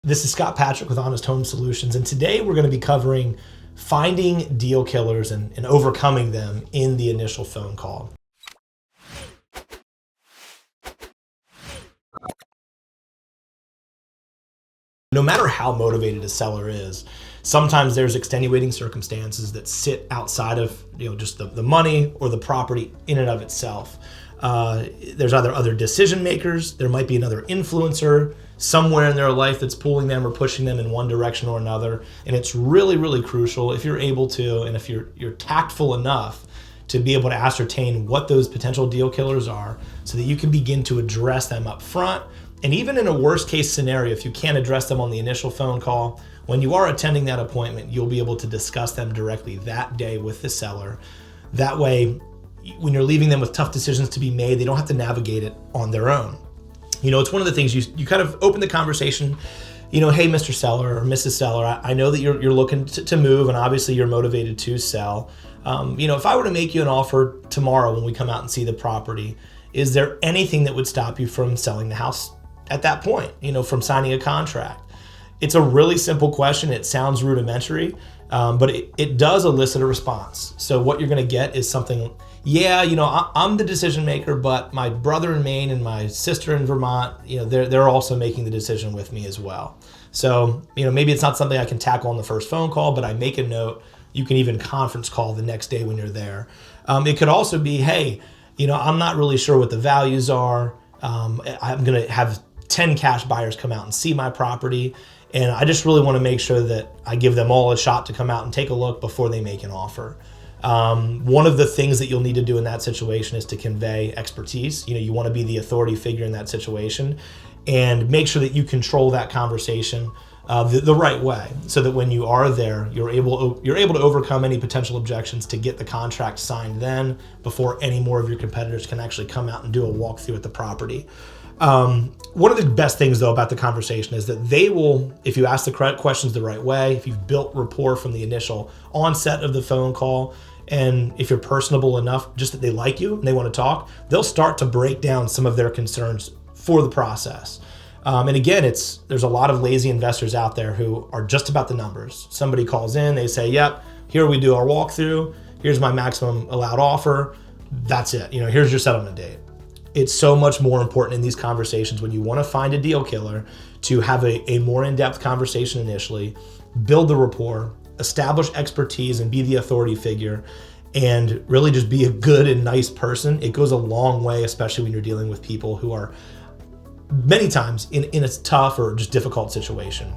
This is Scott Patrick with Honest Home Solutions, and today we're going to be covering finding deal killers and overcoming them in the initial phone call. No matter how motivated a seller is, sometimes there's extenuating circumstances that sit outside of just the money or the property in and of itself. There's either other decision makers, there might be another influencer somewhere in their life that's pulling them or pushing them in one direction or another. And it's really, really crucial if you're able to, and if you're tactful enough to be able to ascertain what those potential deal killers are so that you can begin to address them up front. And even in a worst case scenario, if you can't address them on the initial phone call, when you are attending that appointment, you'll be able to discuss them directly that day with the seller. That way, when you're leaving them with tough decisions to be made, they don't have to navigate it on their own. It's one of the things you kind of open the conversation, hey, Mr. Seller or Mrs. Seller, I know that you're looking to move, and obviously you're motivated to sell. If I were to make you an offer tomorrow when we come out and see the property, is there anything that would stop you from selling the house at that point, from signing a contract? It's a really simple question. It sounds rudimentary, but it does elicit a response. So what you're going to get is something, I'm the decision maker, but my brother in Maine and my sister in Vermont, they're also making the decision with me as well. So, maybe it's not something I can tackle on the first phone call, but I make a note. You can even conference call the next day when you're there. It could also be, hey, I'm not really sure what the values are. I'm going to have 10 cash buyers come out and see my property, and I just really want to make sure that I give them all a shot to come out and take a look before they make an offer. One of the things that you'll need to do in that situation is to convey expertise. You want to be the authority figure in that situation and make sure that you control that conversation the right way, so that when you are there, you're able to overcome any potential objections to get the contract signed then, before any more of your competitors can actually come out and do a walkthrough at the property. One of the best things though about the conversation is that they will, if you ask the correct questions the right way, if you've built rapport from the initial onset of the phone call, and if you're personable enough, just that they like you and they want to talk, they'll start to break down some of their concerns for the process. And again, there's a lot of lazy investors out there who are just about the numbers. Somebody calls in, they say, yep, here we do our walkthrough, here's my maximum allowed offer, that's it, here's your settlement date. It's so much more important in these conversations, when you want to find a deal killer, to have a more in-depth conversation initially, build the rapport, establish expertise and be the authority figure, and really just be a good and nice person. It goes a long way, especially when you're dealing with people who are many times in a tough or just difficult situation.